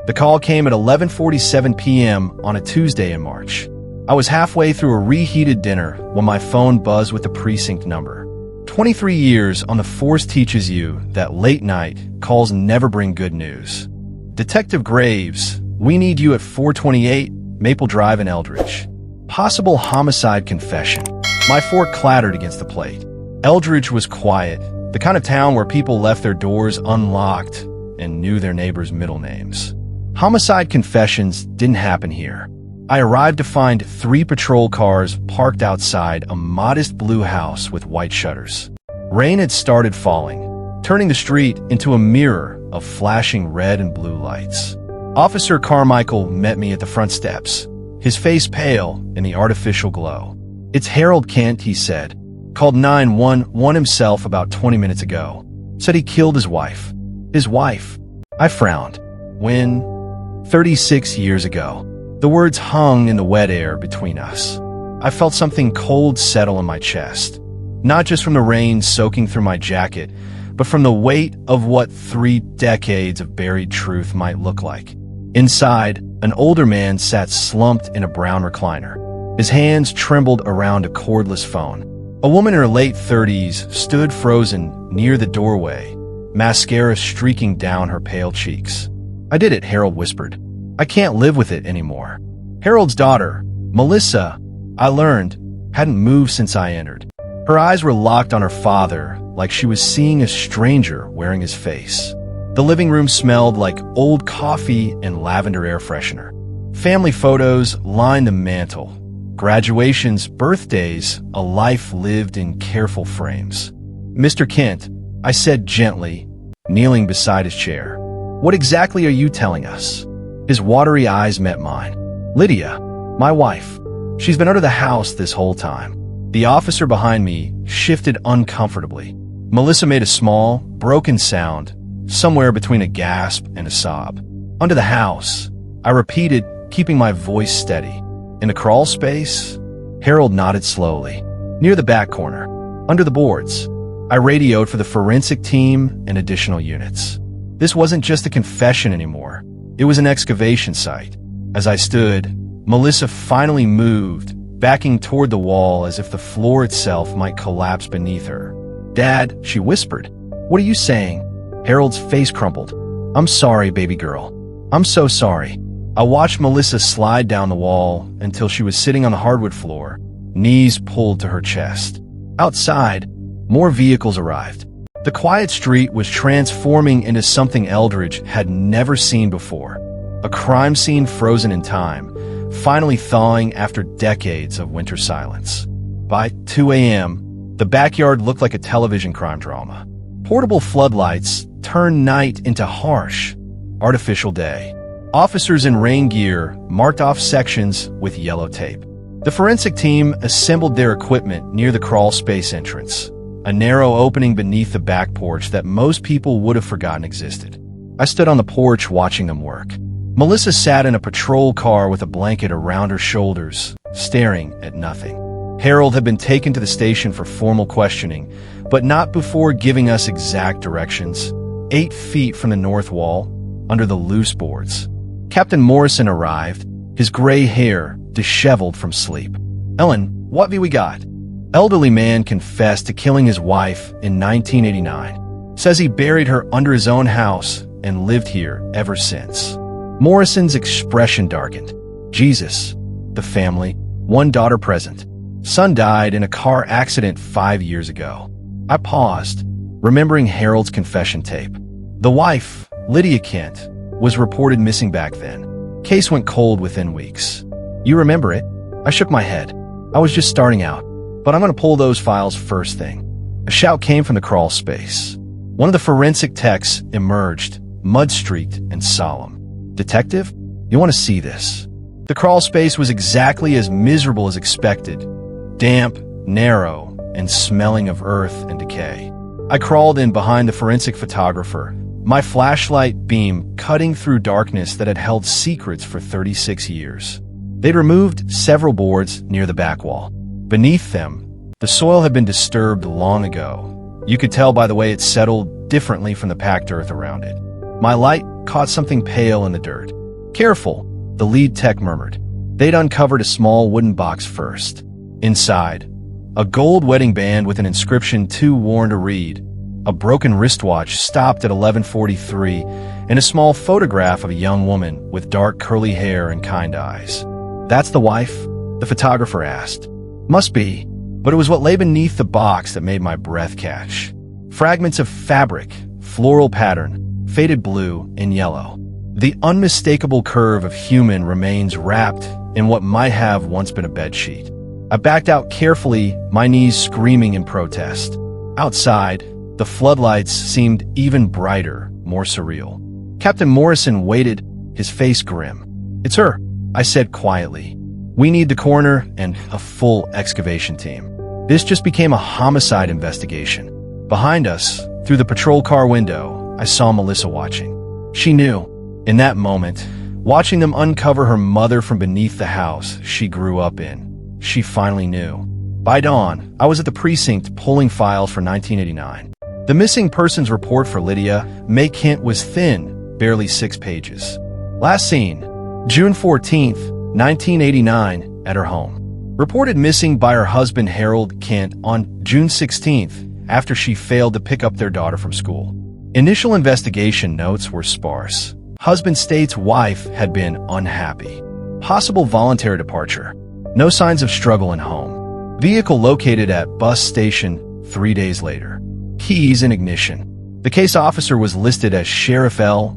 The call came at 11:47 p.m. on a Tuesday in March. I was halfway through a reheated dinner when my phone buzzed with the precinct number. 23 years on the force teaches you that late night calls never bring good news. Detective Graves, we need you at 428 Maple Drive in Eldridge. Possible homicide confession. My fork clattered against the plate. Eldridge was quiet, the kind of town where people left their doors unlocked and knew their neighbors' middle names. Homicide confessions didn't happen here. I arrived to find 3 patrol cars parked outside a modest blue house with white shutters. Rain had started falling, turning the street into a mirror of flashing red and blue lights. Officer Carmichael met me at the front steps, his face pale in the artificial glow. "It's Harold Kent," he said. "Called 911 himself about 20 minutes ago. Said he killed his wife." His wife? I frowned. When? 36 years ago. The words hung in the wet air between us. I felt something cold settle in my chest, not just from the rain soaking through my jacket, but from the weight of what 3 decades of buried truth might look like. Inside, an older man sat slumped in a brown recliner. His hands trembled around a cordless phone. A woman in her late 30s stood frozen near the doorway, mascara streaking down her pale cheeks. "I did it," Harold whispered. "I can't live with it anymore." Harold's daughter, Melissa, I learned, hadn't moved since I entered. Her eyes were locked on her father, like she was seeing a stranger wearing his face. The living room smelled like old coffee and lavender air freshener. Family photos lined the mantel. Graduations, birthdays, a life lived in careful frames. "Mr. Kent," I said gently, kneeling beside his chair. "What exactly are you telling us?" His watery eyes met mine. "Lydia, my wife. She's been under the house this whole time." The officer behind me shifted uncomfortably. Melissa made a small, broken sound, somewhere between a gasp and a sob. "Under the house," I repeated, keeping my voice steady. "In the crawl space?" Harold nodded slowly. "Near the back corner. Under the boards." I radioed for the forensic team and additional units. This wasn't just a confession anymore. It was an excavation site. As I stood, Melissa finally moved, backing toward the wall as if the floor itself might collapse beneath her. "Dad," she whispered. "What are you saying?" Harold's face crumpled. "I'm sorry, baby girl. I'm so sorry." I watched Melissa slide down the wall until she was sitting on the hardwood floor, knees pulled to her chest. Outside, more vehicles arrived. The quiet street was transforming into something Eldridge had never seen before. A crime scene frozen in time, finally thawing after decades of winter silence. By 2 a.m., the backyard looked like a television crime drama. Portable floodlights turned night into harsh, artificial day. Officers in rain gear marked off sections with yellow tape. The forensic team assembled their equipment near the crawl space entrance, a narrow opening beneath the back porch that most people would have forgotten existed. I stood on the porch watching them work. Melissa sat in a patrol car with a blanket around her shoulders, staring at nothing. Harold had been taken to the station for formal questioning, but not before giving us exact directions. 8 feet from the north wall, under the loose boards. Captain Morrison arrived, his gray hair disheveled from sleep. "Ellen, what have we got?" Elderly man confessed to killing his wife in 1989. Says he buried her under his own house and lived here ever since. Morrison's expression darkened. "Jesus, the family, 1 daughter present. Son died in a car accident 5 years ago." I paused, remembering Harold's confession tape. The wife, Lydia Kent, was reported missing back then. Case went cold within weeks. "You remember it?" I shook my head. "I was just starting out, but I'm going to pull those files first thing." A shout came from the crawl space. One of the forensic techs emerged, mud-streaked and solemn. "Detective, you want to see this?" The crawl space was exactly as miserable as expected. Damp, narrow, and smelling of earth and decay. I crawled in behind the forensic photographer, my flashlight beam cutting through darkness that had held secrets for 36 years. They'd removed several boards near the back wall. Beneath them, the soil had been disturbed long ago. You could tell by the way it settled differently from the packed earth around it. My light caught something pale in the dirt. "Careful," the lead tech murmured. They'd uncovered a small wooden box first. Inside, a gold wedding band with an inscription too worn to read, a broken wristwatch stopped at 11:43, and a small photograph of a young woman with dark curly hair and kind eyes. "That's the wife?" the photographer asked. "Must be," but it was what lay beneath the box that made my breath catch. Fragments of fabric, floral pattern, faded blue and yellow. The unmistakable curve of human remains wrapped in what might have once been a bedsheet. I backed out carefully, my knees screaming in protest. Outside, the floodlights seemed even brighter, more surreal. Captain Morrison waited, his face grim. "It's her," I said quietly. "We need the coroner and a full excavation team." This just became a homicide investigation. Behind us, through the patrol car window, I saw Melissa watching. She knew. In that moment, watching them uncover her mother from beneath the house she grew up in, she finally knew. By dawn, I was at the precinct pulling files for 1989. The missing persons report for Lydia Kent was thin, barely 6 pages. Last seen, June 14th, 1989, at her home. Reported missing by her husband Harold Kent on June 16th, after she failed to pick up their daughter from school. Initial investigation notes were sparse. Husband states wife had been unhappy. Possible voluntary departure. No signs of struggle in home. Vehicle located at bus station 3 days later. Keys in ignition. The case officer was listed as Sheriff L.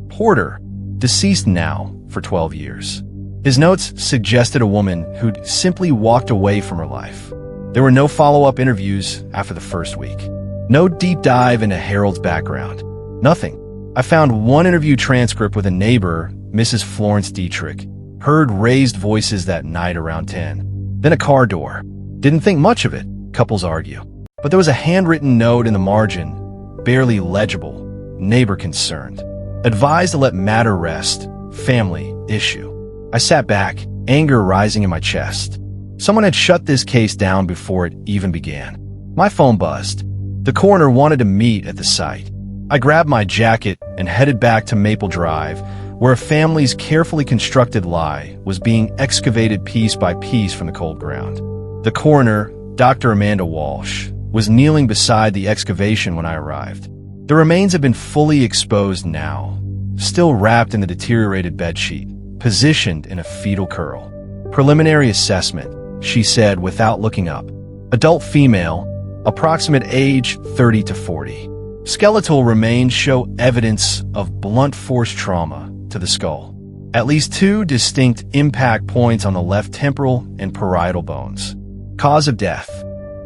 Porter, deceased now for 12 years. His notes suggested a woman who'd simply walked away from her life. There were no follow-up interviews after the first week. No deep dive into Harold's background. Nothing. I found one interview transcript with a neighbor, Mrs. Florence Dietrich. Heard raised voices that night around 10. Then a car door. Didn't think much of it, couples argue. But there was a handwritten note in the margin, barely legible. Neighbor concerned. Advised to let matter rest. Family issue. I sat back, anger rising in my chest. Someone had shut this case down before it even began. My phone buzzed. The coroner wanted to meet at the site. I grabbed my jacket and headed back to Maple Drive, where a family's carefully constructed lie was being excavated piece by piece from the cold ground. The coroner, Dr. Amanda Walsh, was kneeling beside the excavation when I arrived. The remains had been fully exposed now, still wrapped in the deteriorated bedsheet, positioned in a fetal curl. "Preliminary assessment," she said without looking up. "Adult female, approximate age 30 to 40. Skeletal remains show evidence of blunt force trauma to the skull. At least 2 distinct impact points on the left temporal and parietal bones. Cause of death,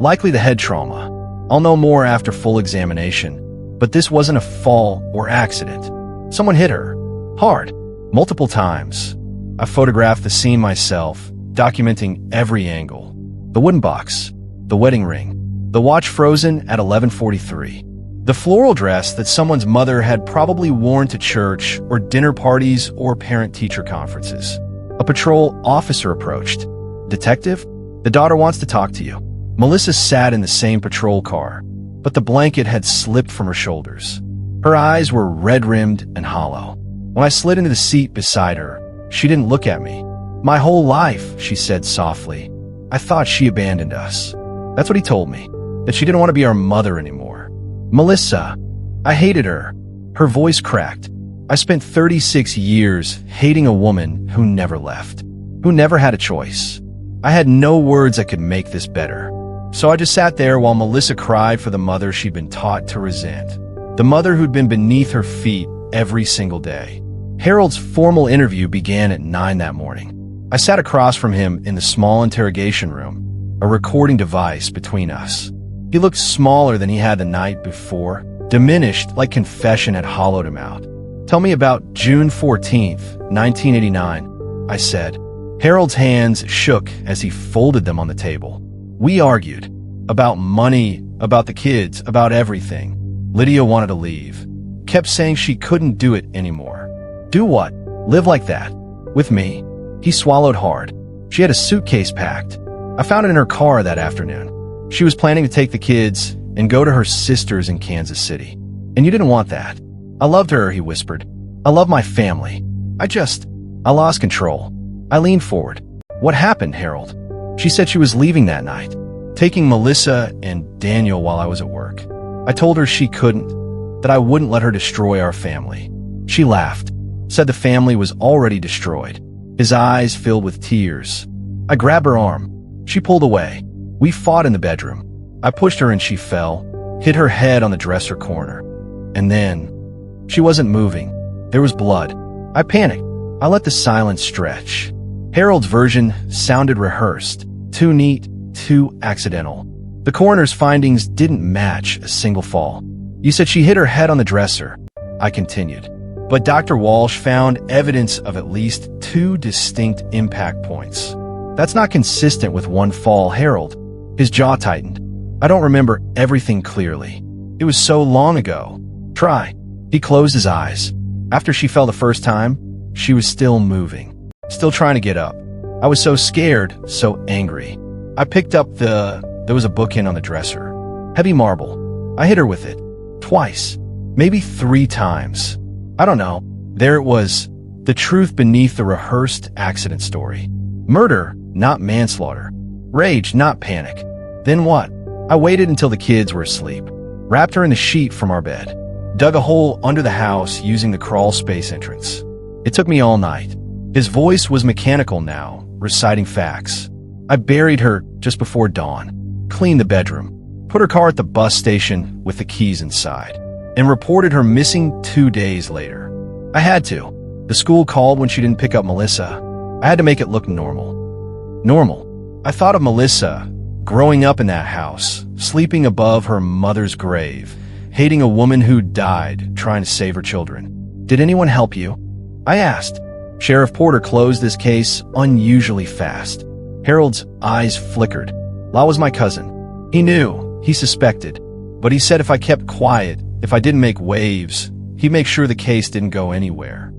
likely the head trauma. I'll know more after full examination, but this wasn't a fall or accident. Someone hit her. Hard. Multiple times. I photographed the scene myself, documenting every angle. The wooden box, the wedding ring, the watch frozen at 11:43. The floral dress that someone's mother had probably worn to church or dinner parties or parent-teacher conferences. A patrol officer approached. "Detective, the daughter wants to talk to you." Melissa sat in the same patrol car, but the blanket had slipped from her shoulders. Her eyes were red-rimmed and hollow. When I slid into the seat beside her, she didn't look at me. "My whole life," she said softly, "I thought she abandoned us." That's what he told me, that she didn't want to be our mother anymore. "Melissa, I hated her." Her voice cracked. "I spent 36 years hating a woman who never left, who never had a choice. I had no words that could make this better. So I just sat there while Melissa cried for the mother she'd been taught to resent, the mother who'd been beneath her feet every single day." Harold's formal interview began at 9 that morning. I sat across from him in the small interrogation room, a recording device between us. He looked smaller than he had the night before, diminished like confession had hollowed him out. "Tell me about June 14th, 1989, I said. Harold's hands shook as he folded them on the table. We argued. About money, about the kids, about everything. Lydia wanted to leave. Kept saying she couldn't do it anymore. Do what? Live like that? With me? He swallowed hard. She had a suitcase packed. I found it in her car that afternoon. She was planning to take the kids and go to her sister's in Kansas City. And you didn't want that. I loved her, he whispered. I love my family. I lost control. I leaned forward. What happened, Harold? She said she was leaving that night, taking Melissa and Daniel while I was at work. I told her she couldn't, that I wouldn't let her destroy our family. She laughed, said the family was already destroyed. His eyes filled with tears. I grabbed her arm. She pulled away. We fought in the bedroom. I pushed her and she fell, hit her head on the dresser corner. And then, she wasn't moving. There was blood. I panicked. I let the silence stretch. Harold's version sounded rehearsed, too neat, too accidental. The coroner's findings didn't match a single fall. You said she hit her head on the dresser, I continued. But Dr. Walsh found evidence of at least 2 distinct impact points. That's not consistent with one fall, Harold. His jaw tightened. I don't remember everything clearly. It was so long ago. Try. He closed his eyes. After she fell the first time, she was still moving, still trying to get up. I was so scared, so angry. I picked up there was a bookend on the dresser. Heavy marble. I hit her with it. Twice. Maybe 3 times. I don't know. There it was. The truth beneath the rehearsed accident story. Murder, not manslaughter. Rage, not panic. Then what? I waited until the kids were asleep. Wrapped her in the sheet from our bed. Dug a hole under the house using the crawl space entrance. It took me all night. His voice was mechanical now, reciting facts. I buried her just before dawn, cleaned the bedroom, put her car at the bus station with the keys inside, and reported her missing 2 days later. I had to. The school called when she didn't pick up Melissa. I had to make it look normal. Normal. I thought of Melissa, growing up in that house, sleeping above her mother's grave, hating a woman who died trying to save her children. Did anyone help you? I asked. Sheriff Porter closed this case unusually fast. Harold's eyes flickered. La was my cousin. He knew, he suspected, but he said if I kept quiet, if I didn't make waves, he'd make sure the case didn't go anywhere.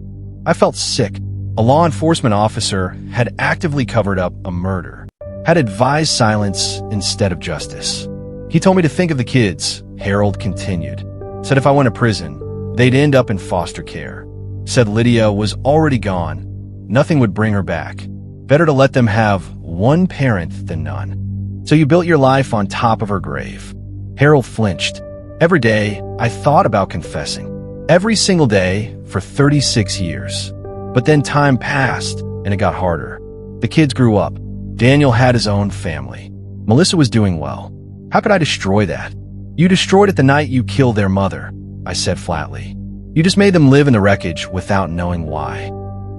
I felt sick. A law enforcement officer had actively covered up a murder, had advised silence instead of justice. He told me to think of the kids, Harold continued. Said if I went to prison, they'd end up in foster care. Said Lydia was already gone. Nothing would bring her back. Better to let them have one parent than none. So you built your life on top of her grave. Harold flinched. Every day, I thought about confessing. Every single day for 36 years. But then time passed, and it got harder. The kids grew up. Daniel had his own family. Melissa was doing well. How could I destroy that? You destroyed it the night you killed their mother, I said flatly. You just made them live in the wreckage without knowing why.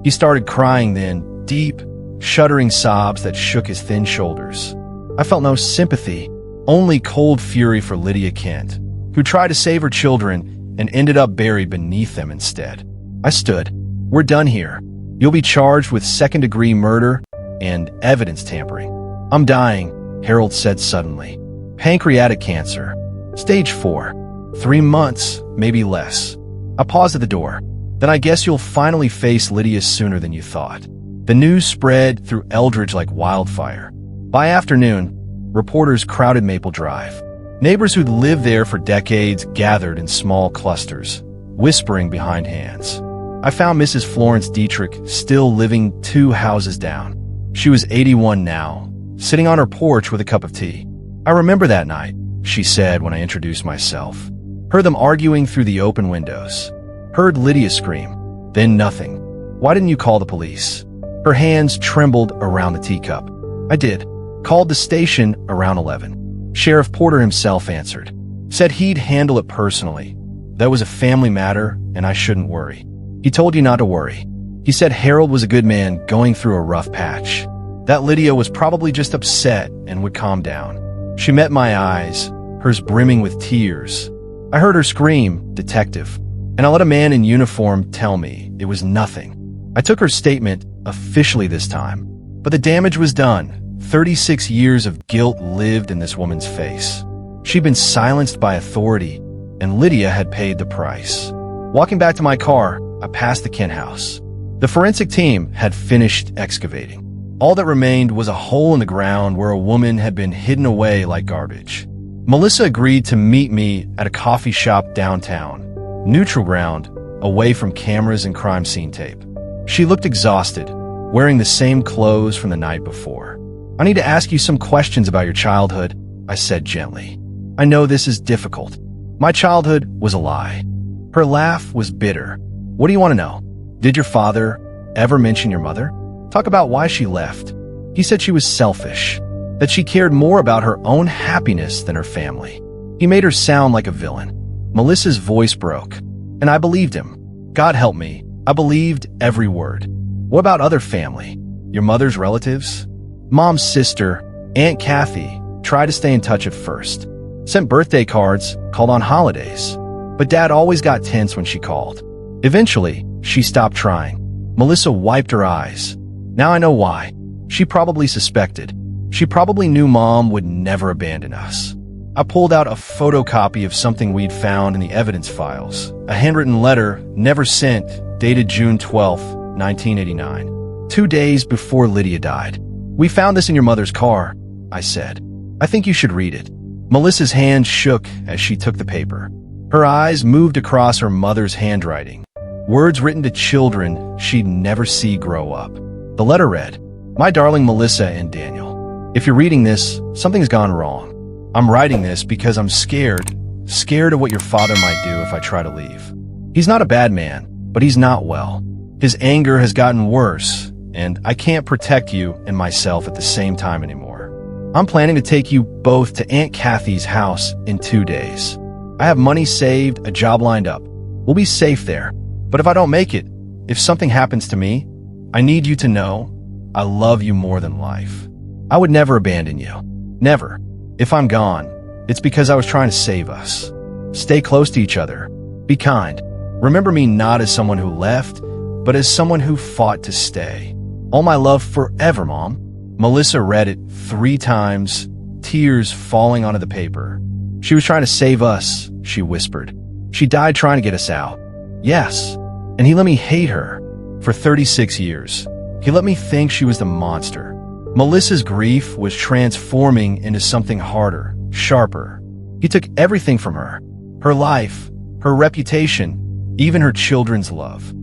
He started crying then, deep, shuddering sobs that shook his thin shoulders. I felt no sympathy, only cold fury for Lydia Kent, who tried to save her children and ended up buried beneath them instead. I stood. We're done here. You'll be charged with second-degree murder and evidence tampering. I'm dying, Harold said suddenly. Pancreatic cancer. Stage 4. 3 months, maybe less. I paused at the door. Then I guess you'll finally face Lydia sooner than you thought. The news spread through Eldridge like wildfire. By afternoon, reporters crowded Maple Drive. Neighbors who'd lived there for decades gathered in small clusters, whispering behind hands. I found Mrs. Florence Dietrich still living 2 houses down. She was 81 now, sitting on her porch with a cup of tea. I remember that night, she said when I introduced myself. Heard them arguing through the open windows. Heard Lydia scream. Then nothing. Why didn't you call the police? Her hands trembled around the teacup. I did. Called the station around 11. Sheriff Porter himself answered. Said he'd handle it personally. That was a family matter, and I shouldn't worry. He told you not to worry. He said Harold was a good man going through a rough patch. That Lydia was probably just upset and would calm down. She met my eyes, hers brimming with tears. I heard her scream, "Detective," and I let a man in uniform tell me it was nothing. I took her statement officially this time, but the damage was done. 36 years of guilt lived in this woman's face. She'd been silenced by authority, and Lydia had paid the price. Walking back to my car, I passed the Kent house. The forensic team had finished excavating. All that remained was a hole in the ground where a woman had been hidden away like garbage. Melissa agreed to meet me at a coffee shop downtown. Neutral ground, away from cameras and crime scene tape. She looked exhausted, wearing the same clothes from the night before. "I need to ask you some questions about your childhood," I said gently. "I know this is difficult. My childhood was a lie." Her laugh was bitter. "What do you want to know? Did your father ever mention your mother? Talk about why she left." "He said she was selfish, that she cared more about her own happiness than her family. He made her sound like a villain." Melissa's voice broke, and I believed him. God help me, I believed every word. "What about other family? Your mother's relatives?" "Mom's sister, Aunt Kathy, tried to stay in touch at first. Sent birthday cards, called on holidays. But Dad always got tense when she called. Eventually, she stopped trying." Melissa wiped her eyes. "Now I know why. She probably suspected. She probably knew Mom would never abandon us." I pulled out a photocopy of something we'd found in the evidence files. A handwritten letter, never sent, dated June 12, 1989. 2 days before Lydia died. "We found this in your mother's car," I said. "I think you should read it." Melissa's hand shook as she took the paper. Her eyes moved across her mother's handwriting. Words written to children she'd never see grow up. The letter read, "My darling Melissa and Daniel, if you're reading this, something's gone wrong. I'm writing this because I'm scared of what your father might do if I try to leave. He's not a bad man, but he's not well. His anger has gotten worse, and I can't protect you and myself at the same time anymore. I'm planning to take you both to Aunt Kathy's house in 2 days. I have money saved, a job lined up. We'll be safe there. But if I don't make it, if something happens to me, I need you to know I love you more than life. I would never abandon you. Never. If I'm gone, it's because I was trying to save us. Stay close to each other. Be kind. Remember me not as someone who left, but as someone who fought to stay. All my love forever, Mom." Melissa read it 3 times, tears falling onto the paper. "She was trying to save us," she whispered. "She died trying to get us out. Yes, and he let me hate her. For 36 years. He let me think she was the monster." Melissa's grief was transforming into something harder, sharper. He took everything from her. Her life, her reputation, even her children's love.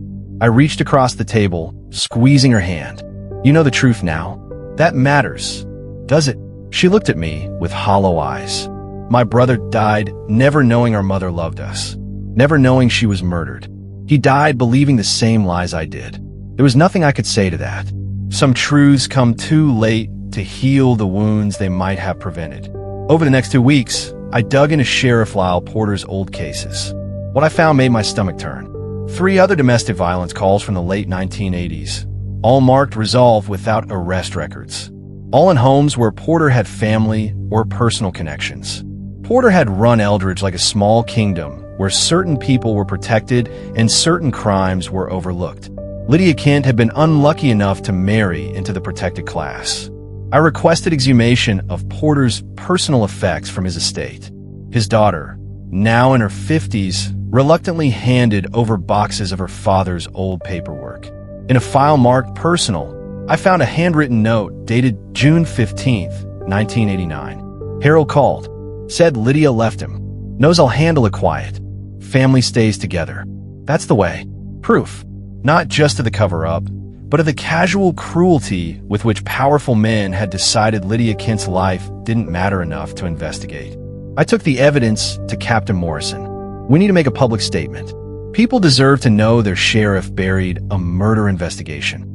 I reached across the table, squeezing her hand. "You know the truth now. That matters, does it?" She looked at me with hollow eyes. "My brother died never knowing our mother loved us, never knowing she was murdered. He died believing the same lies I did. There was nothing I could say to that. Some truths come too late to heal the wounds they might have prevented." Over the next 2 weeks, I dug into Sheriff Lyle Porter's old cases. What I found made my stomach turn. 3 other domestic violence calls from the late 1980s, all marked resolved without arrest records. All in homes where Porter had family or personal connections. Porter had run Eldridge like a small kingdom where certain people were protected and certain crimes were overlooked. Lydia Kent had been unlucky enough to marry into the protected class. I requested exhumation of Porter's personal effects from his estate. His daughter, now in her 50s, reluctantly handed over boxes of her father's old paperwork. In a file marked personal, I found a handwritten note dated June 15th, 1989. Harold called, said Lydia left him. Knows I'll handle it quiet. Family stays together. That's the way. Proof. Not just of the cover-up, but of the casual cruelty with which powerful men had decided Lydia Kent's life didn't matter enough to investigate. I took the evidence to Captain Morrison. We need to make a public statement. People deserve to know their sheriff buried a murder investigation.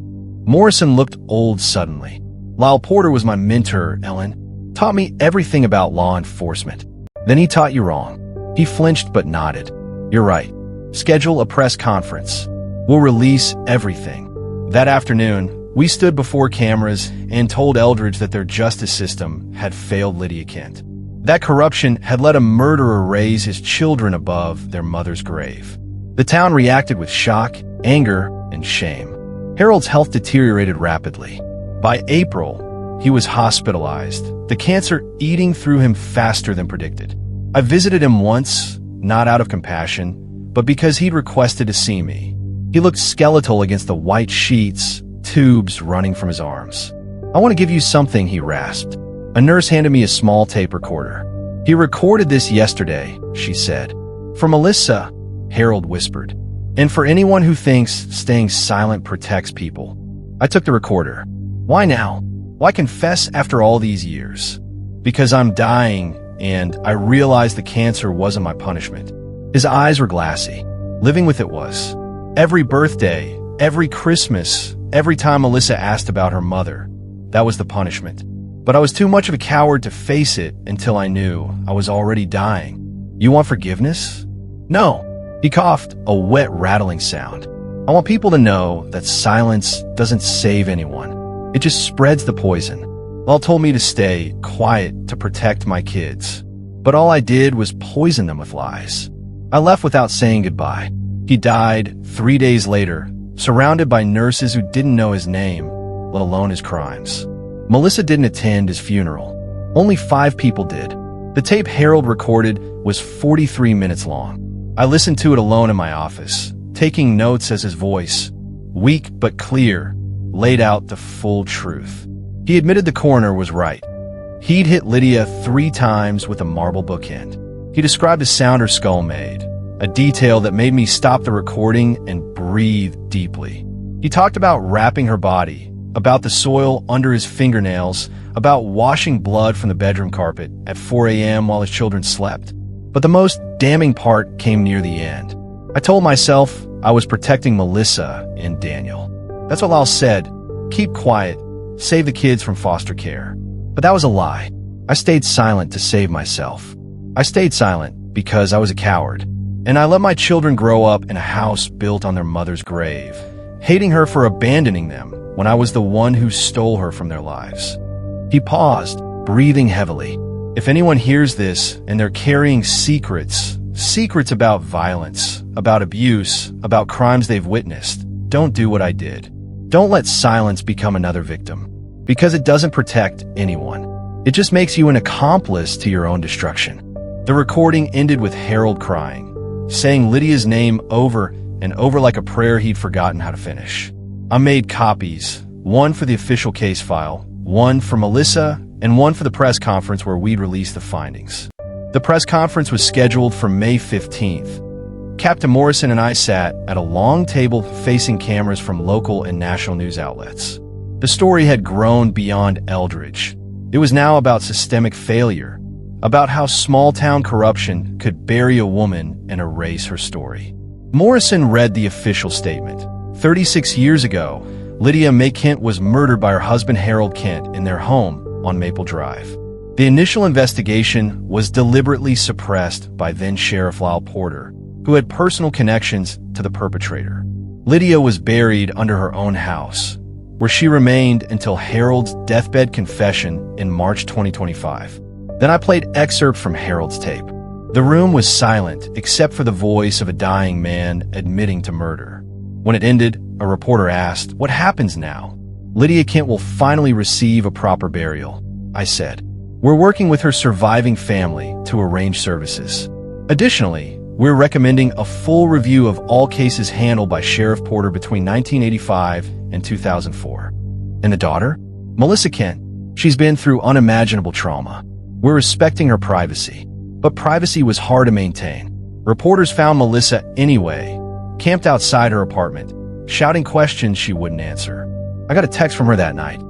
Morrison looked old suddenly. Lyle Porter was my mentor, Ellen. Taught me everything about law enforcement. Then he taught you wrong. He flinched but nodded. You're right. Schedule a press conference. We'll release everything. That afternoon, we stood before cameras and told Eldridge that their justice system had failed Lydia Kent. That corruption had let a murderer raise his children above their mother's grave. The town reacted with shock, anger, and shame. Harold's health deteriorated rapidly. By April, he was hospitalized, the cancer eating through him faster than predicted. I visited him once, not out of compassion, but because he'd requested to see me. He looked skeletal against the white sheets, tubes running from his arms. I want to give you something, he rasped. A nurse handed me a small tape recorder. He recorded this yesterday, she said. For Melissa, Harold whispered. And for anyone who thinks staying silent protects people, I took the recorder. Why now? Why confess after all these years? Because I'm dying, and I realized the cancer wasn't my punishment. His eyes were glassy. Living with it was. Every birthday, every Christmas, every time Melissa asked about her mother, that was the punishment. But I was too much of a coward to face it until I knew I was already dying. You want forgiveness? No. He coughed, a wet, rattling sound. I want people to know that silence doesn't save anyone. It just spreads the poison. Lal told me to stay quiet to protect my kids. But all I did was poison them with lies. I left without saying goodbye. He died 3 days later, surrounded by nurses who didn't know his name, let alone his crimes. Melissa didn't attend his funeral. Only 5 people did. The tape Harold recorded was 43 minutes long. I listened to it alone in my office, taking notes as his voice, weak but clear, laid out the full truth. He admitted the coroner was right. He'd hit Lydia 3 times with a marble bookend. He described the sound her skull made, a detail that made me stop the recording and breathe deeply. He talked about wrapping her body, about the soil under his fingernails, about washing blood from the bedroom carpet at 4 a.m. while his children slept. But the most damning part came near the end. I told myself I was protecting Melissa and Daniel. That's what Lal said. Keep quiet. Save the kids from foster care. But that was a lie. I stayed silent to save myself. I stayed silent because I was a coward. And I let my children grow up in a house built on their mother's grave, hating her for abandoning them when I was the one who stole her from their lives. He paused, breathing heavily. If anyone hears this and they're carrying secrets about violence, about abuse, about crimes they've witnessed, don't do what I did. Don't let silence become another victim, because it doesn't protect anyone. It just makes you an accomplice to your own destruction. The recording ended with Harold crying, saying Lydia's name over and over like a prayer he'd forgotten how to finish. I made copies, one for the official case file, one for Melissa, and one for the press conference where we'd release the findings. The press conference was scheduled for May 15th. Captain Morrison and I sat at a long table facing cameras from local and national news outlets. The story had grown beyond Eldridge. It was now about systemic failure, about how small-town corruption could bury a woman and erase her story. Morrison read the official statement. 36 years ago, Lydia Kent was murdered by her husband Harold Kent in their home on Maple Drive. The initial investigation was deliberately suppressed by then-Sheriff Lyle Porter, who had personal connections to the perpetrator. Lydia was buried under her own house, where she remained until Harold's deathbed confession in March 2025. Then I played excerpts from Harold's tape. The room was silent except for the voice of a dying man admitting to murder. When it ended, a reporter asked, "What happens now?" "Lydia Kent will finally receive a proper burial," I said. "We're working with her surviving family to arrange services. Additionally, we're recommending a full review of all cases handled by Sheriff Porter between 1985 and 2004. And the daughter? Melissa Kent. She's been through unimaginable trauma. We're respecting her privacy. But privacy was hard to maintain. Reporters found Melissa anyway, camped outside her apartment, shouting questions she wouldn't answer. I got a text from her that night.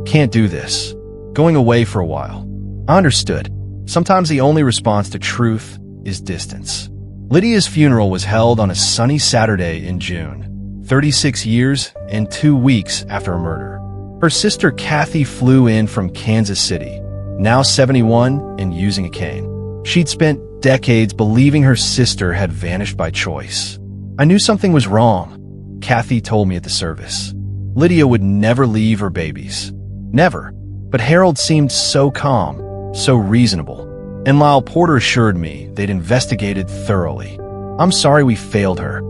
"Can't do this. Going away for a while." I understood. Sometimes the only response to truth is distance. Lydia's funeral was held on a sunny Saturday in June, 36 years and 2 weeks after her murder. Her sister Kathy flew in from Kansas City, now 71 and using a cane. She'd spent decades believing her sister had vanished by choice. I knew something was wrong, Kathy told me at the service. Lydia would never leave her babies. Never. But Harold seemed so calm, so reasonable. And Lyle Porter assured me they'd investigated thoroughly. "I'm sorry we failed her.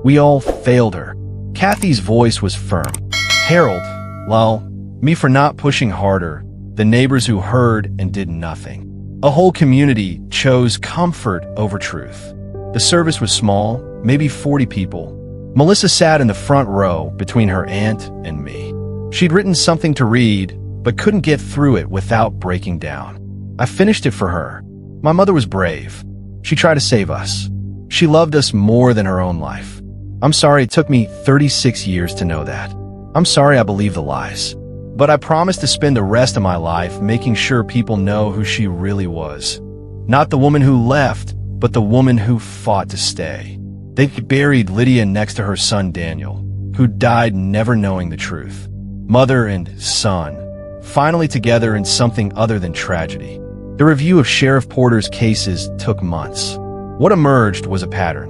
We all failed her." Kathy's voice was firm. "Harold, Lyle, me for not pushing harder, the neighbors who heard and did nothing. A whole community chose comfort over truth." The service was small, maybe 40 people. Melissa sat in the front row between her aunt and me. She'd written something to read, but couldn't get through it without breaking down. I finished it for her. My mother was brave. She tried to save us. She loved us more than her own life. I'm sorry it took me 36 years to know that. I'm sorry I believed the lies. But I promise to spend the rest of my life making sure people know who she really was. Not the woman who left, but the woman who fought to stay. They buried Lydia next to her son Daniel, who died never knowing the truth. Mother and son, finally together in something other than tragedy. The review of Sheriff Porter's cases took months. What emerged was a pattern.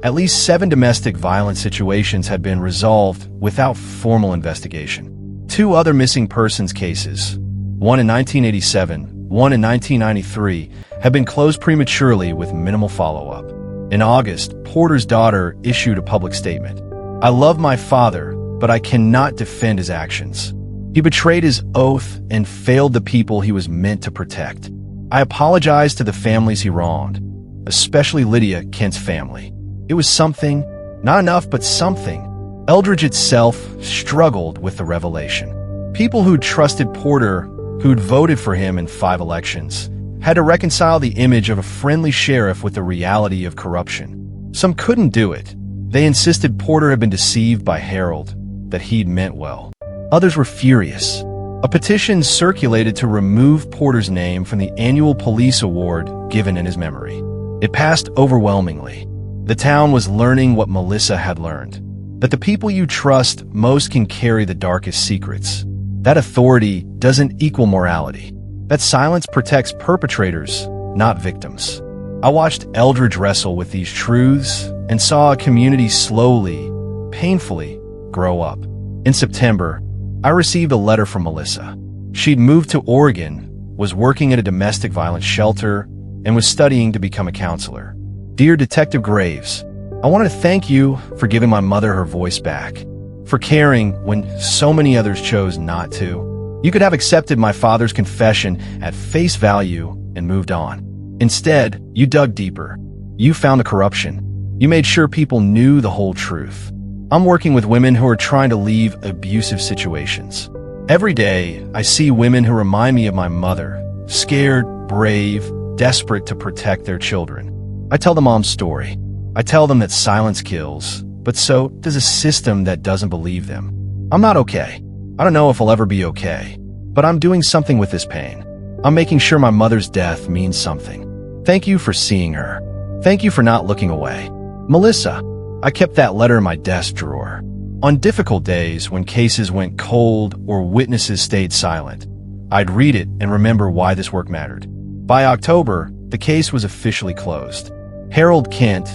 At least 7 domestic violence situations had been resolved without formal investigation. 2 other missing persons cases, one in 1987, one in 1993, had been closed prematurely with minimal follow-up. In August, Porter's daughter issued a public statement. I love my father, but I cannot defend his actions. He betrayed his oath and failed the people he was meant to protect. I apologize to the families he wronged, especially Lydia Kent's family. It was something, not enough, but something. Eldridge itself struggled with the revelation. People who'd trusted Porter, who'd voted for him in 5 elections, had to reconcile the image of a friendly sheriff with the reality of corruption. Some couldn't do it. They insisted Porter had been deceived by Harold, that he'd meant well. Others were furious. A petition circulated to remove Porter's name from the annual police award given in his memory. It passed overwhelmingly. The town was learning what Melissa had learned, that the people you trust most can carry the darkest secrets. That authority doesn't equal morality. That silence protects perpetrators, not victims. I watched Eldridge wrestle with these truths and saw a community slowly, painfully, grow up. In September, I received a letter from Melissa. She'd moved to Oregon, was working at a domestic violence shelter, and was studying to become a counselor. Dear Detective Graves, I want to thank you for giving my mother her voice back, for caring when so many others chose not to. You could have accepted my father's confession at face value and moved on. Instead, you dug deeper. You found the corruption. You made sure people knew the whole truth. I'm working with women who are trying to leave abusive situations. Every day, I see women who remind me of my mother, scared, brave, desperate to protect their children. I tell the mom's story. I tell them that silence kills, but so does a system that doesn't believe them. I'm not okay. I don't know if I'll ever be okay, but I'm doing something with this pain. I'm making sure my mother's death means something. Thank you for seeing her. Thank you for not looking away. Melissa, I kept that letter in my desk drawer. On difficult days when cases went cold or witnesses stayed silent, I'd read it and remember why this work mattered. By October, the case was officially closed. Harold Kent,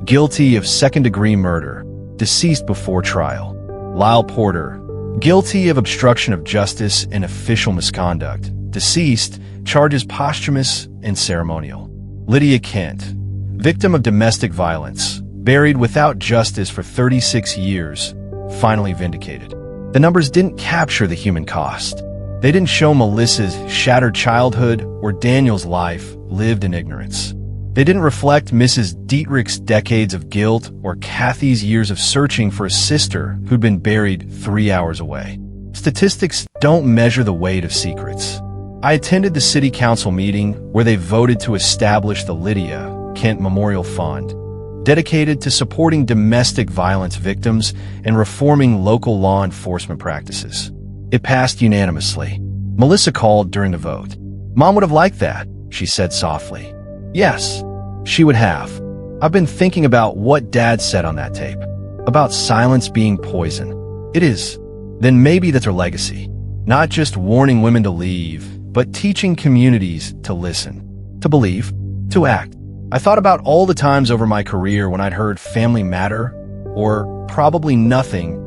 guilty of second-degree murder, deceased before trial. Lyle Porter, guilty of obstruction of justice and official misconduct, deceased, charges posthumous and ceremonial. Lydia Kent, victim of domestic violence, buried without justice for 36 years, finally vindicated. The numbers didn't capture the human cost. They didn't show Melissa's shattered childhood or Daniel's life lived in ignorance. They didn't reflect Mrs. Dietrich's decades of guilt or Kathy's years of searching for a sister who'd been buried 3 hours away. Statistics don't measure the weight of secrets. I attended the city council meeting where they voted to establish the Lydia Kent Memorial Fund, dedicated to supporting domestic violence victims and reforming local law enforcement practices. It passed unanimously. Melissa called during the vote. Mom would have liked that, she said softly. Yes, she would have. I've been thinking about what Dad said on that tape, about silence being poison. It is. Then maybe that's her legacy. Not just warning women to leave, but teaching communities to listen, to believe, to act. I thought about all the times over my career when I'd heard family matter, or probably nothing,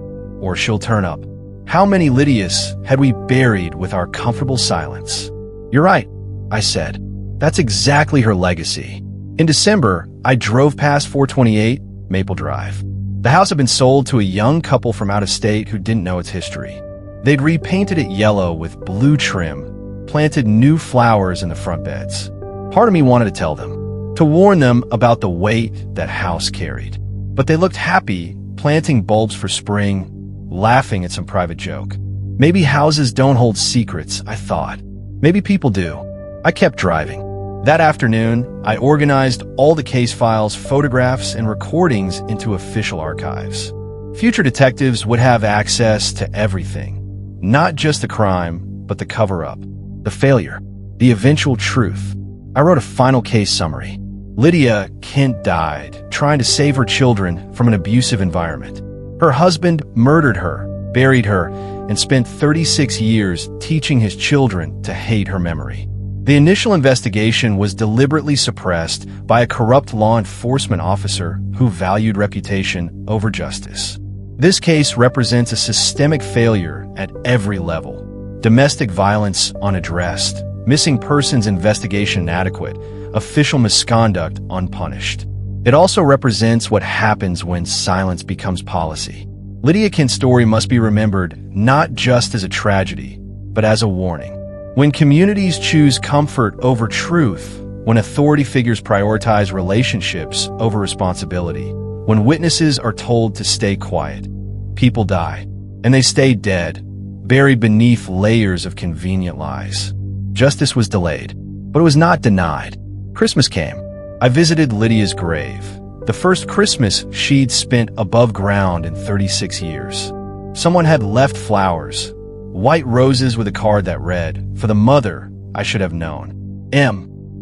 or she'll turn up. How many Lydias had we buried with our comfortable silence? You're right, I said. That's exactly her legacy. In December, I drove past 428 Maple Drive. The house had been sold to a young couple from out of state who didn't know its history. They'd repainted it yellow with blue trim, planted new flowers in the front beds. Part of me wanted to tell them, to warn them about the weight that house carried. But they looked happy, planting bulbs for spring, laughing at some private joke. Maybe houses don't hold secrets, I thought. Maybe people do. I kept driving. That afternoon, I organized all the case files, photographs, and recordings into official archives. Future detectives would have access to everything. Not just the crime, but the cover-up, the failure, the eventual truth. I wrote a final case summary. Lydia Kent died trying to save her children from an abusive environment. Her husband murdered her, buried her, and spent 36 years teaching his children to hate her memory. The initial investigation was deliberately suppressed by a corrupt law enforcement officer who valued reputation over justice. This case represents a systemic failure at every level. Domestic violence unaddressed, missing persons investigation inadequate, official misconduct unpunished. It also represents what happens when silence becomes policy. Lydia Kent's story must be remembered not just as a tragedy, but as a warning. When communities choose comfort over truth, when authority figures prioritize relationships over responsibility, when witnesses are told to stay quiet, people die, and they stay dead, buried beneath layers of convenient lies. Justice was delayed, but it was not denied. Christmas came. I visited Lydia's grave, the first Christmas she'd spent above ground in 36 years. Someone had left flowers, white roses with a card that read, "For the mother I should have known."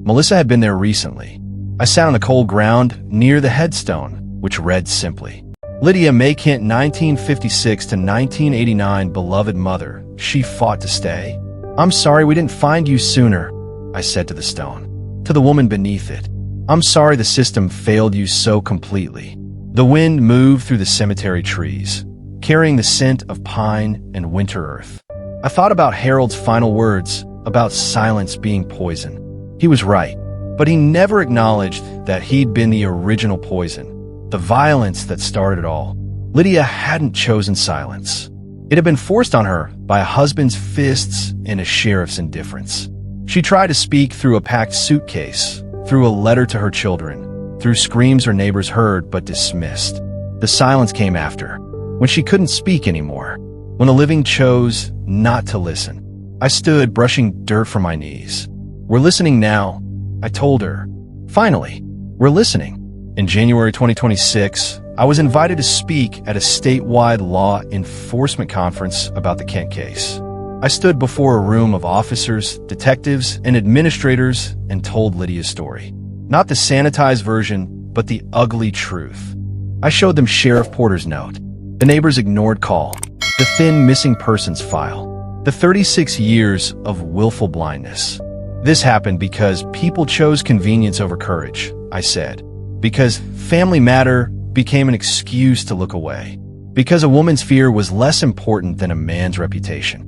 Melissa had been there recently. I sat on the cold ground near the headstone, which read simply, "Lydia May Kent, 1956 to 1989, beloved mother, she fought to stay. I'm sorry we didn't find you sooner," I said to the stone. To the woman beneath it, "I'm sorry the system failed you so completely." The wind moved through the cemetery trees, carrying the scent of pine and winter earth. I thought about Harold's final words about silence being poison. He was right, but he never acknowledged that he'd been the original poison, the violence that started it all. Lydia hadn't chosen silence. It had been forced on her by a husband's fists and a sheriff's indifference. She tried to speak through a packed suitcase, through a letter to her children, through screams her neighbors heard but dismissed. The silence came after, when she couldn't speak anymore, when the living chose not to listen. I stood, brushing dirt from my knees. "We're listening now," I told her. "Finally, we're listening." In January 2026, I was invited to speak at a statewide law enforcement conference about the Kent case. I stood before a room of officers, detectives, and administrators and told Lydia's story. Not the sanitized version, but the ugly truth. I showed them Sheriff Porter's note, the neighbor's ignored call, the thin missing persons file, the 36 years of willful blindness. This happened because people chose convenience over courage, I said. Because family matter became an excuse to look away. Because a woman's fear was less important than a man's reputation.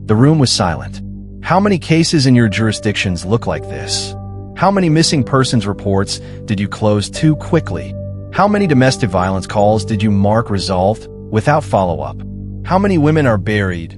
The room was silent. How many cases in your jurisdictions look like this? How many missing persons reports did you close too quickly? How many domestic violence calls did you mark resolved without follow-up? How many women are buried,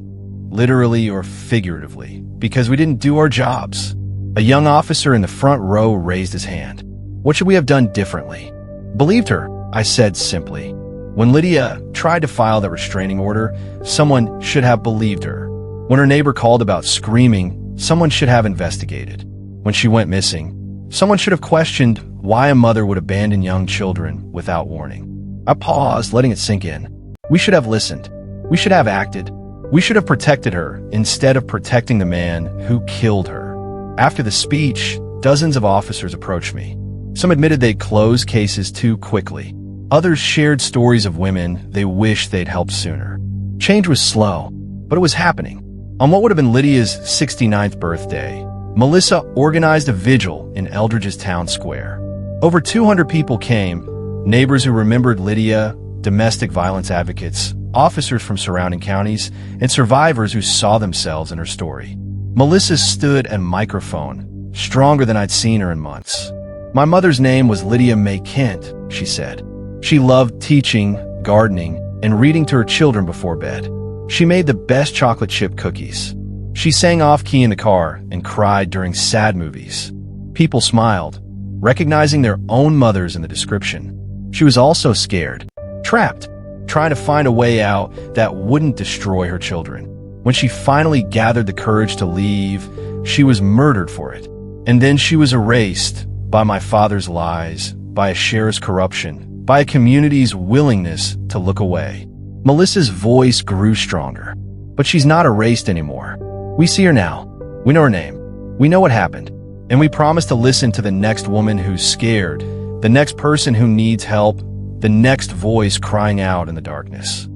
literally or figuratively, because we didn't do our jobs? A young officer in the front row raised his hand. What should we have done differently? Believed her, I said simply. When Lydia tried to file that restraining order, someone should have believed her. When her neighbor called about screaming, someone should have investigated. When she went missing, someone should have questioned why a mother would abandon young children without warning. I paused, letting it sink in. We should have listened. We should have acted. We should have protected her instead of protecting the man who killed her. After the speech, dozens of officers approached me. Some admitted they'd closed cases too quickly. Others shared stories of women they wished they'd helped sooner. Change was slow, but it was happening. On what would have been Lydia's 69th birthday, Melissa organized a vigil in Eldridge's town square. Over 200 people came, neighbors who remembered Lydia, domestic violence advocates, officers from surrounding counties, and survivors who saw themselves in her story. Melissa stood at a microphone, stronger than I'd seen her in months. "My mother's name was Lydia May Kent," she said. "She loved teaching, gardening, and reading to her children before bed. She made the best chocolate chip cookies. She sang off-key in the car and cried during sad movies." People smiled, recognizing their own mothers in the description. She was also scared, trapped, trying to find a way out that wouldn't destroy her children. When she finally gathered the courage to leave, she was murdered for it. And then she was erased by my father's lies, by a sheriff's corruption, by a community's willingness to look away. Melissa's voice grew stronger, but she's not erased anymore. We see her now. We know her name. We know what happened. And we promise to listen to the next woman who's scared, the next person who needs help, the next voice crying out in the darkness.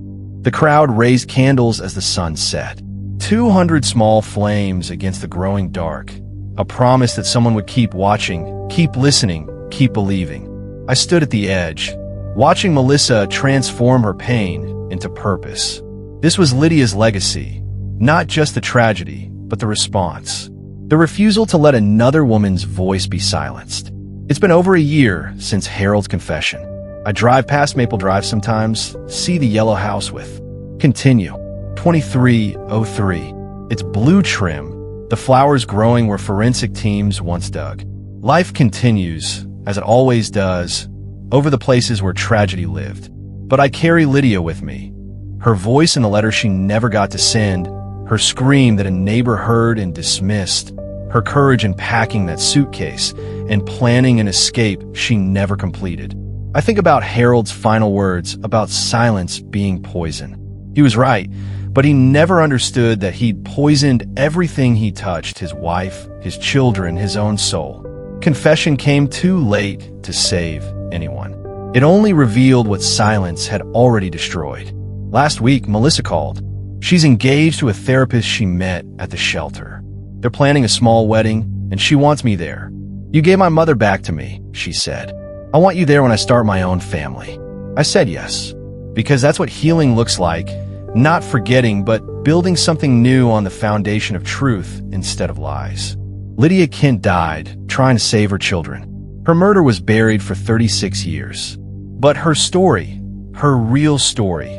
The crowd raised candles as the sun set. 200 small flames against the growing dark. A promise that someone would keep watching, keep listening, keep believing. I stood at the edge, watching Melissa transform her pain into purpose. This was Lydia's legacy, not just the tragedy, but the response. The refusal to let another woman's voice be silenced. It's been over a year since Harold's confession. I drive past Maple Drive sometimes, see the yellow house with Continue, 2303. It's blue trim, the flowers growing where forensic teams once dug. Life continues, as it always does, over the places where tragedy lived. But I carry Lydia with me. Her voice in a letter she never got to send, her scream that a neighbor heard and dismissed, her courage in packing that suitcase and planning an escape she never completed. I think about Harold's final words about silence being poison. He was right, but he never understood that he'd poisoned everything he touched, his wife, his children, his own soul. Confession came too late to save anyone. It only revealed what silence had already destroyed. Last week, Melissa called. She's engaged to a therapist she met at the shelter. They're planning a small wedding, and she wants me there. "You gave my mother back to me," she said. "I want you there when I start my own family." I said yes, because that's what healing looks like, not forgetting, but building something new on the foundation of truth instead of lies. Lydia Kent died trying to save her children. Her murder was buried for 36 years. But her story, her real story,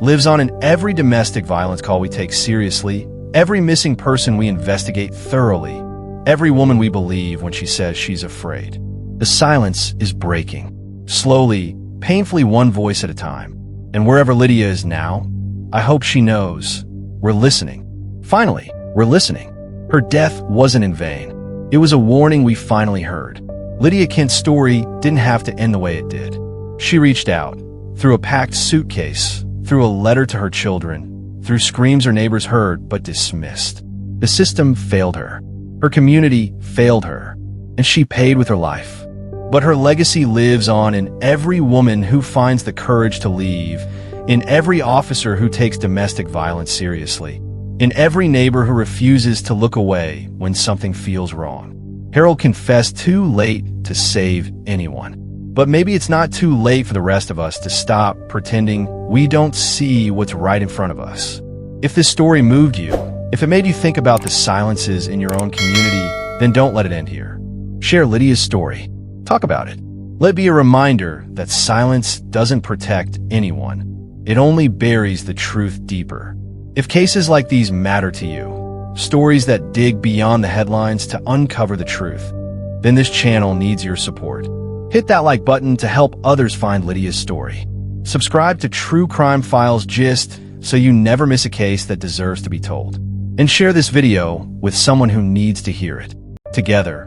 lives on in every domestic violence call we take seriously, every missing person we investigate thoroughly, every woman we believe when she says she's afraid. The silence is breaking, slowly, painfully, one voice at a time. And wherever Lydia is now, I hope she knows we're listening. Finally, we're listening. Her death wasn't in vain. It was a warning we finally heard. Lydia Kent's story didn't have to end the way it did. She reached out, through a packed suitcase, through a letter to her children, through screams her neighbors heard but dismissed. The system failed her. Her community failed her. And she paid with her life. But her legacy lives on in every woman who finds the courage to leave, in every officer who takes domestic violence seriously, in every neighbor who refuses to look away when something feels wrong. Harold confessed too late to save anyone. But maybe it's not too late for the rest of us to stop pretending we don't see what's right in front of us. If this story moved you, if it made you think about the silences in your own community, then don't let it end here. Share Lydia's story. Talk about it. Let it be a reminder that silence doesn't protect anyone. It only buries the truth deeper. If cases like these matter to you, stories that dig beyond the headlines to uncover the truth, then this channel needs your support. Hit that like button to help others find Lydia's story. Subscribe to True Crime Files Gist so you never miss a case that deserves to be told. And share this video with someone who needs to hear it. Together,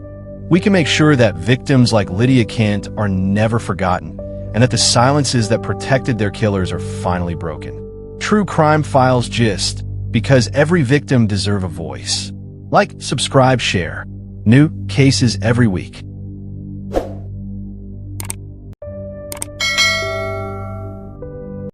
we can make sure that victims like Lydia Kent are never forgotten and that the silences that protected their killers are finally broken. True Crime Files Gist, because every victim deserves a voice. Like, subscribe, share. New cases every week.